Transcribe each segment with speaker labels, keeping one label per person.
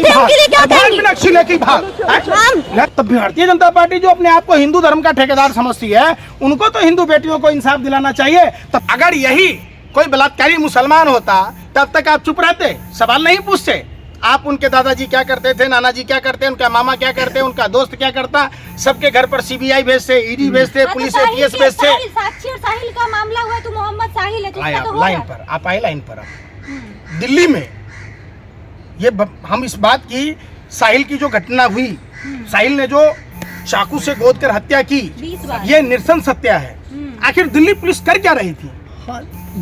Speaker 1: थे उनके लिए क्या कहेंगी?
Speaker 2: मीनाक्षी लेके भाग। तब भारतीय जनता पार्टी जो अपने आप को हिंदू धर्म का ठेकेदार समझती है, उनको तो हिंदू बेटियों को इंसाफ दिलाना चाहिए। तब अगर यही कोई बलात्कारी मुसलमान होता तब तक आप चुप रहते, सवाल नहीं पूछते। आप उनके दादाजी क्या करते थे, नाना जी क्या करते, उनका मामा क्या करते, उनका दोस्त क्या करता, सबके घर पर सीबीआई भेजते, ईडी भेजते, पुलिस एटीएस भेजते।
Speaker 1: साक्षी और साहिल का मामला हुआ तो मोहम्मद साहिल है, तो उसका तो
Speaker 2: लाइन पर आप आए, लाइन पर दिल्ली में ये हम इस बात की, साहिल की जो घटना हुई, साहिल ने जो चाकू से गोद कर हत्या की, ये निरसन सत्या है। आखिर दिल्ली पुलिस कर क्या रही थी?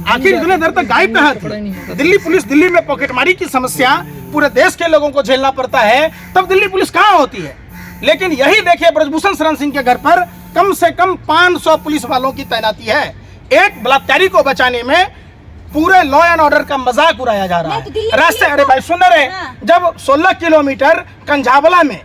Speaker 2: आखिर इतने देर तक गायब कहाँ थी दिल्ली पुलिस? दिल्ली में पॉकेटमारी की समस्या पूरे देश के लोगों को झेलना पड़ता है, तब दिल्ली पुलिस कहाँ होती है? लेकिन यही देखिए, ब्रजभूषण शरण सिंह के घर पर कम से कम 500 पुलिस वालों की तैनाती है। एक बलात्कारी को बचाने में पूरे लॉ एंड ऑर्डर का मजाक उड़ाया जा रहा है। रास्ते, अरे भाई सुन रहे, जब 16 किलोमीटर कंझावला में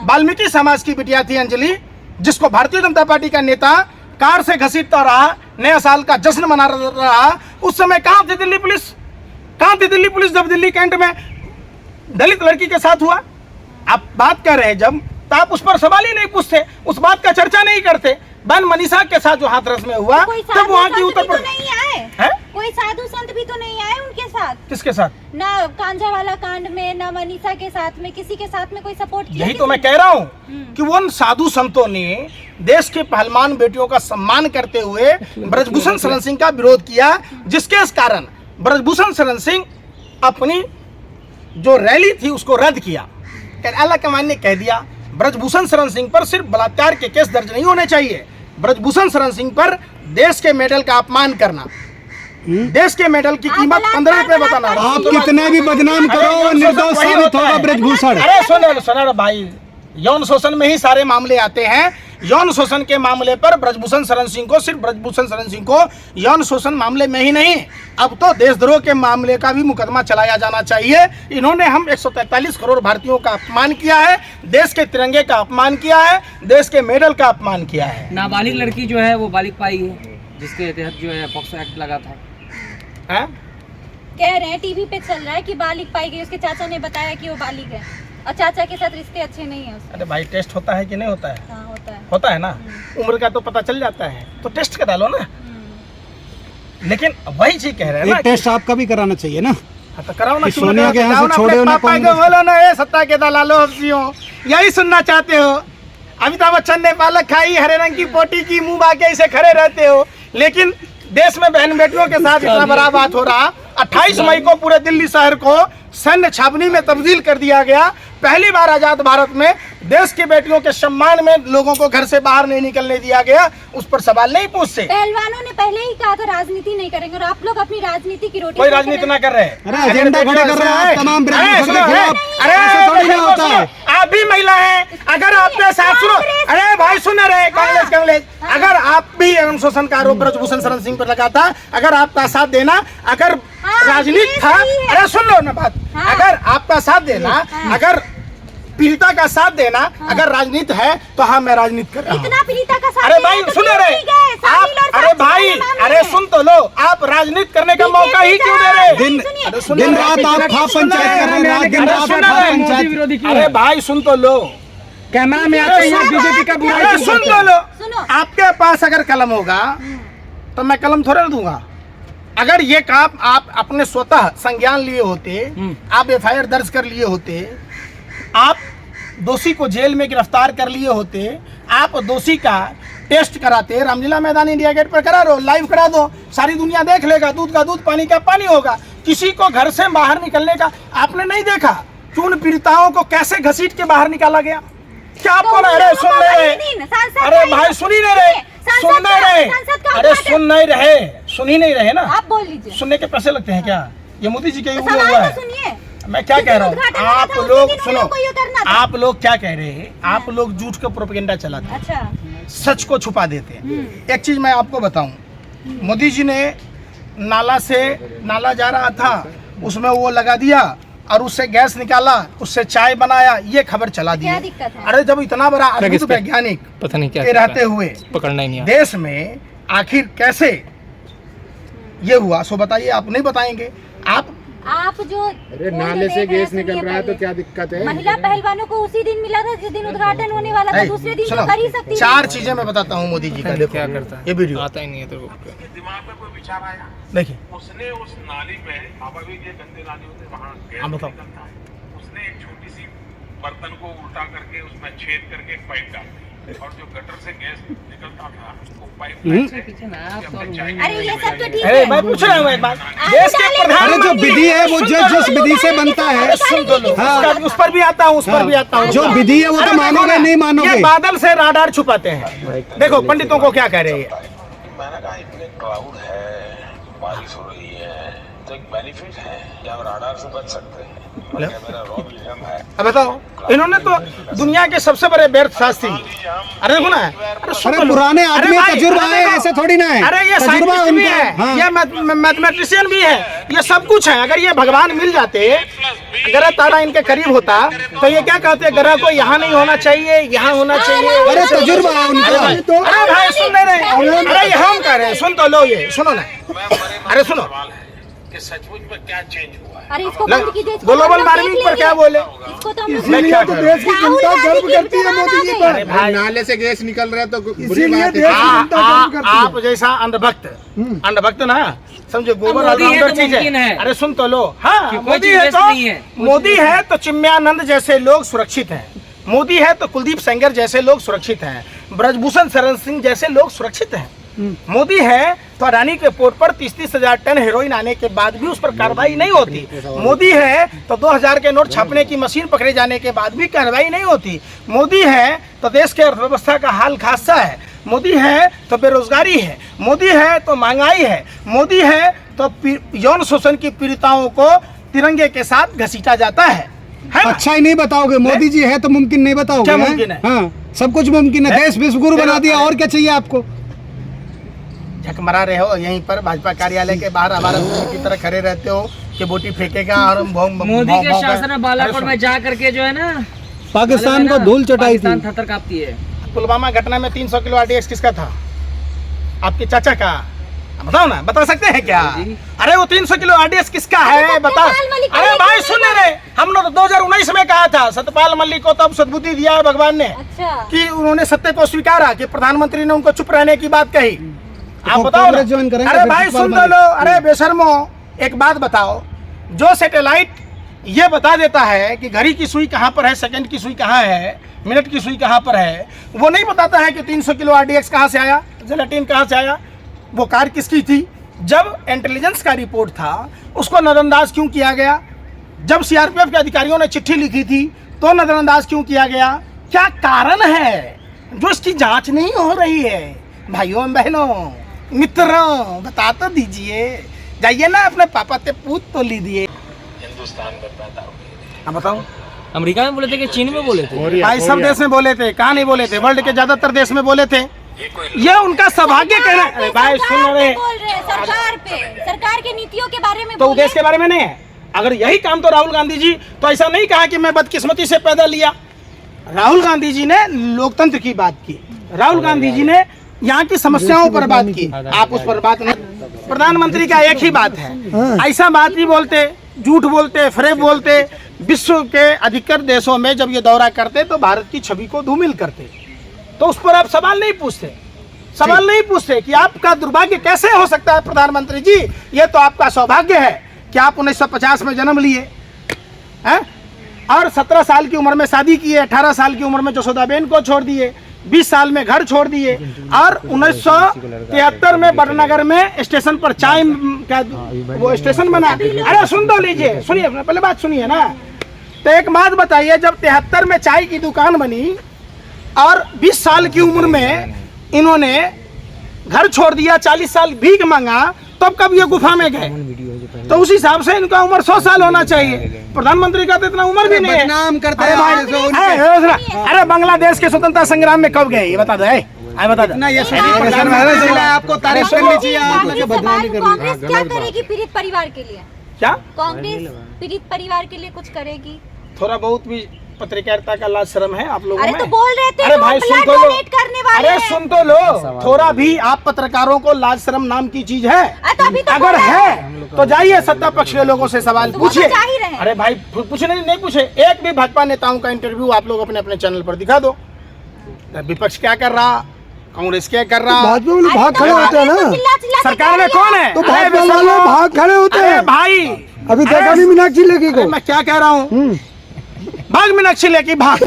Speaker 2: वाल्मीकि समाज की बिटिया थी अंजलि, जिसको भारतीय जनता पार्टी का नेता कार से घसीटता रहा, नया साल का जश्न मना रहा, उस समय कहाँ थी दिल्ली पुलिस? कहाँ थी दिल्ली पुलिस जब दिल्ली कैंट में दलित लड़की के साथ हुआ? आप बात कर रहे हैं जब, तो आप उस पर सवाल ही नहीं पूछते, उस बात का चर्चा नहीं करते। बहन मनीषा के साथ जो हाथरस में हुआ, तब वहाँ की उत्तर प्रदेश है,
Speaker 1: कोई साधु संत भी तो नहीं आए उनके साथ।
Speaker 2: किसके साथ?
Speaker 1: ना कांझा वाला कांड में, ना मनीषा के साथ में, किसी के साथ में कोई सपोर्ट किया?
Speaker 2: यही तो मैं कह रहा हूँ कि उन साधु संतों ने देश के पहलवान बेटियों का सम्मान करते हुए ब्रजभूषण शरण सिंह का विरोध किया, जिसके कारण ब्रजभूषण शरण सिंह अपनी जो रैली थी उसको रद्द किया। आला कमान ने कह दिया ब्रजभूषण शरण सिंह पर सिर्फ बलात्कार के केस दर्ज नहीं होने चाहिए, ब्रजभूषण शरण सिंह पर देश के मेडल का अपमान करना, देश के मेडल की कीमत 15 रुपए बताना।
Speaker 3: आप कितने भी बदनाम करो, निर्दोष साबित होगा ब्रजभूषण।
Speaker 2: अरे सुनो भाई, यौन शोषण में ही सारे मामले आते हैं। यौन शोषण के मामले पर ब्रजभूषण शरण सिंह को, सिर्फ ब्रजभूषण शरण सिंह को यौन शोषण मामले में ही नहीं, अब तो देशद्रोह के मामले का भी मुकदमा चलाया जाना चाहिए। इन्होंने हम 143 करोड़ भारतीयों का अपमान किया है, देश के तिरंगे का अपमान किया है, देश के मेडल का अपमान किया है।
Speaker 4: नाबालिग लड़की जो है वो बालिग पाई है, जिसके तहत जो है पॉक्सो एक्ट लगा था।
Speaker 1: कह रहे हैं टीवी पे चल रहा है कि बालिग पाई गई, उसके चाचा ने बताया कि वो बालिग है और चाचा के साथ रिश्ते अच्छे नहीं है उसके।
Speaker 2: अरे भाई, टेस्ट होता है कि नहीं होता है?
Speaker 1: हाँ,
Speaker 2: होता है ना, उम्र का तो पता चल जाता है, तो टेस्ट करा लो ना। लेकिन वही चीज कह रहे हैं ना,
Speaker 3: टेस्ट आपका भी कराना चाहिए ना।
Speaker 2: तो कराओ ना,
Speaker 3: सोनिया के यहाँ से छोड़े हो ना,
Speaker 2: बोलो ना, ये सत्ता के दलालो हफ्सियों, यही सुनना चाहते हो? अमिताभ बच्चन ने पालक खाई, हरे रंग की पोटी की, मुंह बाके इसे खड़े रहते हो। लेकिन देश में बहन बेटियों के साथ इतना बड़ा बात हो रहा। 28 मई को पूरे दिल्ली शहर को सैन्य छावनी में तब्दील कर दिया गया। पहली बार आजाद भारत में देश की बेटियों के सम्मान में लोगों को घर से बाहर नहीं निकलने दिया गया, उस पर सवाल नहीं पूछते।
Speaker 1: पहलवानों ने पहले ही कहा था राजनीति नहीं करेंगे, और आप लोग अपनी राजनीति की रोटी।
Speaker 2: कोई राजनीति ना कर रहे हैं,
Speaker 3: अरे एजेंडा खड़ा कर रहे हैं तमाम।
Speaker 2: अरे आप भी महिला हैं, अगर आपके साथ सुनो, अरे भाई सुन रहे कांग्रेस, अगर आप भी यौन शोषण का आरोप ब्रजभूषण शरण सिंह पर लगाता, अगर आपका साथ देना, अगर राजनीति था, अरे सुन लो ना बात, अगर आपका साथ देना, अगर पीड़िता का साथ देना, अगर राजनीति है तो हाँ मैं राजनीति कर रहा हूँ।
Speaker 1: इतना पीड़िता का साथ।
Speaker 2: अरे भाई सुन रहे आप, अरे भाई, अरे सुन तो लो, आप राजनीति करने का मौका ही क्यों दे रहे?
Speaker 3: दिन रात आप खाप पंचायत कर रहे हैं, दिन रात खाप पंचायत।
Speaker 2: अरे भाई सुन तो लो,
Speaker 4: कैमरा में आते हैं बीजेपी का बुरा।
Speaker 2: सुन तो लो, आपके पास अगर कलम होगा तो मैं कलम थोड़ा दूंगा। अगर ये काम आप अपने स्वतः संज्ञान लिए होते, आप एफआईआर दर्ज कर लिए होते, आप दोषी को जेल में गिरफ्तार कर लिए होते, आप दोषी का टेस्ट कराते, रामलीला मैदान इंडिया गेट पर करा दो, लाइव करा दो, सारी दुनिया देख लेगा, दूध का दूध पानी का पानी होगा। किसी को घर से बाहर निकलने का आपने नहीं देखा कि उन पीड़िताओं को कैसे घसीट के बाहर निकाला गया? क्या आपको? अरे सुन रहे, अरे भाई सुन ही नहीं रहे, सुन नहीं रहे, अरे सुन नहीं रहे, सुन ही नहीं रहे ना।
Speaker 1: आप बोल लीजिए।
Speaker 2: सुनने के पैसे लगते हैं क्या? ये मोदी जी के हुआ है।
Speaker 1: सुनिए,
Speaker 2: मैं क्या कह रहा हूँ, आप लोग सुनो, आप लोग क्या कह रहे हैं? आप लोग झूठ का प्रोपेगेंडा चलाते हैं,
Speaker 1: अच्छा,
Speaker 2: सच को छुपा देते हैं। एक चीज मैं आपको बताऊं, मोदी जी ने नाला से, नाला जा रहा था, उसमें वो लगा दिया और उससे गैस निकाला, उससे चाय बनाया, ये खबर चला दी। अरे जब इतना बड़ा अद्भुत वैज्ञानिक
Speaker 4: पता नहीं क्या
Speaker 2: रहते हुए
Speaker 4: पकड़ना ही नहीं
Speaker 2: देश में आखिर कैसे ये हुआ, सो बताइए, आप नहीं बताएंगे? आप
Speaker 1: आप जो
Speaker 5: अरे नाले से गैस निकल रहा है तो क्या दिक्कत है?
Speaker 1: महिला पहलवानों को उसी दिन मिला था जिस दिन उद्घाटन होने वाला था, दूसरे दिन तो कर ही सकती थी।
Speaker 2: 4 चीजें मैं बताता हूँ मोदी जी का, देखो
Speaker 4: क्या करता है?
Speaker 2: ये वीडियो
Speaker 4: आता ही नहीं है तेरे को।
Speaker 6: दिमाग में कोई विचार आया,
Speaker 2: देखिए।
Speaker 6: उसने उस नाली में स्वाभाविक ये गंदे नाली होते हैं, वहाँ गैस
Speaker 2: हाँ, बताओ।
Speaker 6: निकलता है, उसने एक छोटी सी बर्तन को उल्टा करके उसमें छेद करके एक पाइप डाल दी और जो गटर से गैस निकलता था वो पाइप
Speaker 1: अरे ये सब तो ठीक
Speaker 2: अरे
Speaker 1: है।
Speaker 2: मैं पूछ रहा हूँ एक बात, देश के
Speaker 3: अरे
Speaker 2: प्रधान
Speaker 3: जो विधि है वो जिस विधि से बनता है,
Speaker 2: सुन तो लो,
Speaker 3: हाँ।
Speaker 2: उस पर भी आता हूँ, उस पर भी आता हूँ।
Speaker 3: जो विधि है वो तो
Speaker 2: अरे
Speaker 3: मानोगे नहीं मानोगे।
Speaker 2: ये बादल से राडार छुपाते हैं। देखो पंडितों को क्या कह रहे हैं,
Speaker 6: मैंने कहा इतने क्लाउड है, बारिश हो रही है तो एक बेनिफिट है कि हम राडार से बच सकते हैं।
Speaker 2: हेलो?
Speaker 6: मेरा रॉ विलियम है,
Speaker 2: अब बताओ, इन्होंने तो दुनिया के सबसे बड़े व्यर्थ शास्त्री, अरे देखो ना, अरे सुन
Speaker 3: अरे
Speaker 2: तो लो।
Speaker 3: पुराने
Speaker 2: अरे
Speaker 3: आदमी
Speaker 2: भाई,
Speaker 3: तजुर्बा
Speaker 2: अरे
Speaker 3: है,
Speaker 2: देखो,
Speaker 3: ऐसे थोड़ी ना है।
Speaker 2: अरे ये
Speaker 3: तजुर्बा
Speaker 2: साइंटिस्ट भी
Speaker 3: उनका,
Speaker 2: है,
Speaker 3: हाँ।
Speaker 2: ये मैथमेटिशियन भी है, ये सब कुछ है। अगर ये भगवान मिल जाते, ग्रह तारा इनके करीब होता तो ये क्या कहते, ग्रह को यहाँ नहीं होना चाहिए, यहाँ होना चाहिए।
Speaker 3: अरे तजुर्बा है उनका।
Speaker 2: अरे भाई सुन नहीं रहे, अरे ये हम कह रहे हैं, सुन तो लो, ये सुनो ना, अरे सुनो,
Speaker 6: कि सचमुच में क्या चेंज हुआ है।
Speaker 1: अरे इसको बंद कीजिए, इसको
Speaker 2: ग्लोबल
Speaker 1: हम लोग
Speaker 2: वार्मिंग
Speaker 1: देख
Speaker 2: पर क्या
Speaker 1: लेंगे।
Speaker 2: बोले,
Speaker 1: इसको तो हम लोग
Speaker 2: मैं क्या
Speaker 3: तो
Speaker 2: करूं?
Speaker 3: देश की जनता गर्व करती है मोदी जी पर।
Speaker 2: अरे भाई,
Speaker 5: नाले से गैस निकल रहा है तो बुरी
Speaker 3: इसीलिए
Speaker 5: बात
Speaker 3: देश
Speaker 5: है।
Speaker 3: की जनता गर्व करती है।
Speaker 2: आप जैसा अंधभक्त ना समझो, गोबर
Speaker 4: मोदी है
Speaker 2: ऑलराउंडर
Speaker 4: तो
Speaker 2: चीज
Speaker 4: मुमकिन है।
Speaker 2: अरे सुन तो लो, हाँ
Speaker 4: कि कोई
Speaker 2: मोदी
Speaker 4: चीज
Speaker 2: है
Speaker 4: वेस्ट
Speaker 2: तो
Speaker 4: नहीं है।
Speaker 2: मोदी है तो चिन्मयानंद जैसे लोग सुरक्षित हैं, मोदी है तो कुलदीप सेंगर जैसे लोग सुरक्षित हैं, ब्रजभूषण शरण सिंह जैसे लोग सुरक्षित हैं। मोदी है तो अडानी के पोर्ट पर 30-30 हजार टन हेरोइन आने के बाद भी उस पर कार्रवाई नहीं होती। मोदी है तो 2000 के नोट छापने की मशीन पकड़े जाने के बाद भी कार्रवाई नहीं होती। मोदी है तो देश के अर्थव्यवस्था का हाल खासा है। मोदी है तो बेरोजगारी है। मोदी है तो महंगाई है। मोदी है तो यौन शोषण की पीड़िताओं को तिरंगे के साथ घसीटा जाता है ना?
Speaker 3: अच्छा ही नहीं बताओगे, मोदी जी है तो मुमकिन नहीं बताओगे।
Speaker 2: क्या
Speaker 3: हैं?
Speaker 2: मुमकिन है?
Speaker 3: हाँ, सब कुछ मुमकिन है। देश विश्वगुरु बना दिया, और क्या चाहिए आपको?
Speaker 2: झक मरा रहे हो यहीं पर भाजपा कार्यालय के बाहर हमारा की तरह खड़े रहते हो कि बोटी फेंकेगा और हम
Speaker 4: मोदी के शासन में बालाकोट में जा करके जो है ना,
Speaker 3: पाकिस्तान को धूल चटाई थी।
Speaker 4: पाकिस्तान थरथर कांपती है।
Speaker 2: पुलवामा घटना में 300 किलो आरडीएक्स किसका था? आपके चाचा का? बताओ ना, बता सकते हैं क्या? अरे वो 300 किलो आरडीएक्स किसका है बता। अरे भाई सुन रहे, हम लोग 2019 में कहा था सत्यपाल मलिक को तब सद्बुद्धि दिया है भगवान ने
Speaker 1: अच्छा
Speaker 2: कि उन्होंने सत्य को स्वीकारा कि प्रधानमंत्री ने उनको चुप रहने की बात कही। आप
Speaker 3: तो
Speaker 2: बताओ
Speaker 3: कांग्रेस ज्वाइन करेंगे,
Speaker 2: अरे
Speaker 3: फिर
Speaker 2: भाई
Speaker 3: सत्यपाल
Speaker 2: सुन तो
Speaker 3: मलिक।
Speaker 2: लो, अरे बेशर्मो एक बात बताओ, जो सैटेलाइट ये बता देता है कि घड़ी की सुई कहाँ पर है, सेकंड की सुई कहाँ है, मिनट की सुई कहाँ पर है, वो नहीं बताता है कि 300 किलो आरडीएक्स कहाँ से आया, जेलेटिन कहाँ से आया, वो कार किसकी थी। जब इंटेलिजेंस का रिपोर्ट था उसको नजरअंदाज क्यों किया गया? जब सीआरपीएफ के अधिकारियों ने चिट्ठी लिखी थी तो नजरअंदाज क्यों किया गया? क्या कारण है जो इसकी जांच नहीं हो रही है? भाइयों बहनों मित्रों बता तो दीजिए, जाइए ना अपने पापा से पूछ तो लीजिए।
Speaker 6: हिंदुस्तान में पैदा हुए
Speaker 2: अब बताओ,
Speaker 4: अमेरिका में बोले थे कि चीन में बोले थे?
Speaker 2: भाई सब देश में बोले थे, कहाँ नहीं बोले थे? वर्ल्ड के ज्यादातर देश में बोले थे। ये उनका सौभाग्य कहना। अरे भाई सुन रहे,
Speaker 1: बोल रहे हैं सरकार पे, सरकार की नीतियों के बारे में
Speaker 2: तो
Speaker 1: बोल रहे
Speaker 2: देश के बारे में नहीं है। अगर यही काम तो राहुल गांधी जी तो ऐसा नहीं कहा कि मैं बदकिस्मती से पैदा लिया। राहुल गांधी जी ने लोकतंत्र की बात की, राहुल गांधी जी ने यहाँ की समस्याओं पर बात की, आप उस पर बात नहीं। प्रधानमंत्री का एक ही बात है, ऐसा बात ही बोलते, झूठ बोलते, फरेब बोलते। विश्व के अधिकतर देशों में जब ये दौरा करते तो भारत की छवि को धूमिल करते, तो उस पर आप सवाल नहीं पूछते, सवाल नहीं पूछते कि आपका दुर्भाग्य कैसे हो सकता है प्रधानमंत्री जी। ये तो आपका सौभाग्य है कि आप 1950 में जन्म लिए हैं और 17 साल की उम्र में शादी किए, 18 साल की उम्र में जसोदाबेन को छोड़ दिए, 20 साल में घर छोड़ दिए और 1973 में बड़नगर में स्टेशन पर चाय का वो स्टेशन बना। अरे सुन तो लीजिए, सुनिए पहले बात सुनिए ना। तो एक बात बताइए, जब 73 में चाय की दुकान बनी और 20 साल की उम्र में इन्होंने घर छोड़ दिया, 40 साल भीख मांगा, तब कब ये गुफा में गए? तो उस हिसाब से इनका उम्र 100 साल होना चाहिए। प्रधानमंत्री का तो इतना उम्र भी नहीं है।
Speaker 3: बदनाम करते
Speaker 2: अरे
Speaker 3: हैं
Speaker 2: भाई,
Speaker 3: आप उनके।
Speaker 2: अरे बांग्लादेश के स्वतंत्रता संग्राम में कब गए ये बता दो, बता दो।
Speaker 3: ये आपको तारीफ करनी चाहिए, आप
Speaker 1: मुझे
Speaker 3: बदनामी
Speaker 1: सवाल,
Speaker 3: कर रही
Speaker 1: कांग्रेस क्या करेगी पीड़ित परिवार के लिए?
Speaker 2: क्या
Speaker 1: कांग्रेस पीड़ित परिवार के लिए कुछ करेगी?
Speaker 2: थोड़ा बहुत भी पत्रकारिता का लाज शर्म है आप लोगों
Speaker 1: अरे
Speaker 2: में?
Speaker 1: तो बोल रहे थे
Speaker 2: अरे
Speaker 1: कि
Speaker 2: भाई
Speaker 1: हम
Speaker 2: सुन
Speaker 1: blood
Speaker 2: तो लो,
Speaker 1: donate करने वाले
Speaker 2: अरे
Speaker 1: हैं।
Speaker 2: सुन तो लो, थोड़ा भी आप पत्रकारों को लाज शर्म नाम की चीज है?
Speaker 1: तो अभी तो
Speaker 2: अगर
Speaker 1: बोला
Speaker 2: है तो जाइए सत्ता पक्ष के लोगों से सवाल
Speaker 1: तो वो तो
Speaker 2: पूछिए।
Speaker 1: जा ही रहे हैं।
Speaker 2: अरे भाई पूछे नहीं पूछे, एक भी भाजपा नेताओं का इंटरव्यू आप लोग अपने अपने चैनल पर दिखा दो। विपक्ष क्या कर रहा, कांग्रेस क्या कर रहा,
Speaker 3: भाजपा वाले भाग खड़े होते हैं ना,
Speaker 2: सरकार में कौन है?
Speaker 3: तो
Speaker 2: अरे
Speaker 3: भाजपा वाले भाग खड़े होते
Speaker 2: अरे
Speaker 3: हैं।
Speaker 2: भाई
Speaker 3: अभी देखा नहीं मीनाक्षी लेखी को।
Speaker 2: मैं क्या कह रहा हूँ, भाग मीनाक्षी लेखी भाग,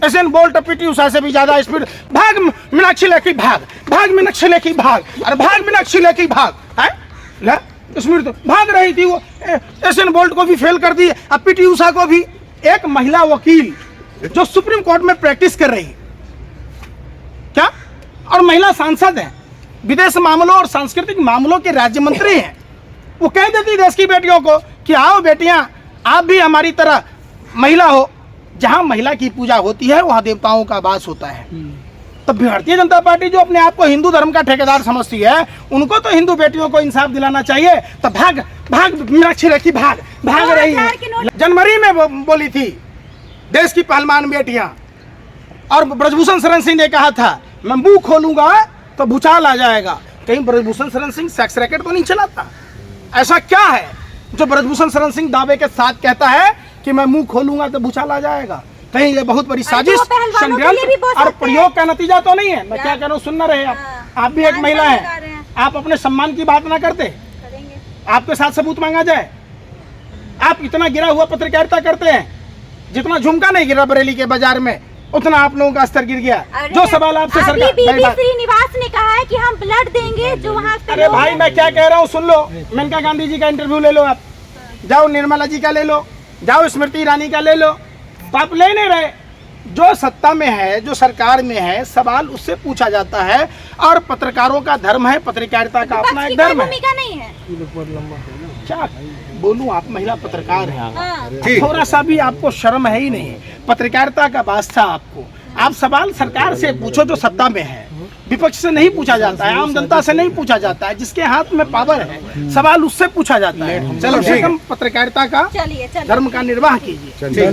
Speaker 2: एसएन बोल्ट पीटी उषा से भी ज्यादा स्पीड, भाग मीनाक्षी लेखी भाग, भाग मीनाक्षी लेखी भाग, अरे भाग मीनाक्षी लेखी भाग है ले, स्मृति तो भाग रही थी, वो एसएन बोल्ट को भी फेल कर दी, अब पीटी उषा को भी। एक महिला वकील जो सुप्रीम कोर्ट में प्रैक्टिस कर रही क्या, और महिला सांसद है, विदेश मामलों और सांस्कृतिक मामलों के राज्य मंत्री हैं, वो कह देती देश की बेटियों को कि आओ बेटियां आप भी हमारी तरह महिला हो। जहां महिला की पूजा होती है वहां देवताओं का वास होता है। तो भारतीय जनता पार्टी जो अपने आप को हिंदू धर्म का ठेकेदार समझती है, उनको तो हिंदू बेटियों को इंसाफ दिलाना चाहिए। तो भाग भाग मीनाक्षी लेखी भाग भाग रही है। जनवरी में बोली थी देश की पहलवान बेटियां, और ब्रजभूषण शरण सिंह ने कहा था मैं मुंह खोलूंगा तो भूचाल आ जाएगा। कहीं ब्रजभूषण शरण सिंह सेक्स रैकेट तो नहीं चलाता? ऐसा क्या है जो ब्रजभूषण शरण सिंह दावे के साथ कहता है कि मैं मुंह खोलूंगा तो भूचाल आ जाएगा? कहीं ये बहुत बड़ी साजिश, षड्यंत्र और प्रयोग का नतीजा तो नहीं है? मैं क्या कह रहा हूँ, सुनना रहे आप भी एक महिला है, आप अपने सम्मान की बात ना करते, आपके साथ सबूत मांगा जाए। आप इतना गिरा हुआ पत्रकारिता करते हैं, जितना झुमका नहीं गिरा बरेली के बाजार में उतना आप लोगों का स्तर गिर गया। जो सवाल आपसे सरकार,
Speaker 1: श्रीनिवास ने कहा है कि हम ब्लड देंगे जो वहाँ पे।
Speaker 2: अरे भाई मैं क्या कह रहा हूँ, सुन लो। मेनका गांधी जी का इंटरव्यू ले लो, आप जाओ, निर्मला जी का ले लो, जाओ स्मृति ईरानी का ले लो, तो आप ले नहीं रहे। जो सत्ता में है, जो सरकार में है, सवाल उससे पूछा जाता है, और पत्रकारों का धर्म है, पत्रकारिता का अपना एक धर्म है।
Speaker 1: नहीं है
Speaker 2: क्या बोलूं, आप महिला पत्रकार हैं,
Speaker 1: हाँ।
Speaker 2: थोड़ा सा भी आपको शर्म है ही नहीं, पत्रकारिता का वास्ता आपको। आप सवाल सरकार से पूछो जो सत्ता में है, विपक्ष से नहीं पूछा जाता है, आम जनता से नहीं पूछा जाता है, जिसके हाथ में पावर है सवाल उससे पूछा जाता है। चलो ठीक है, पत्रकारिता का धर्म का निर्वाह कीजिए।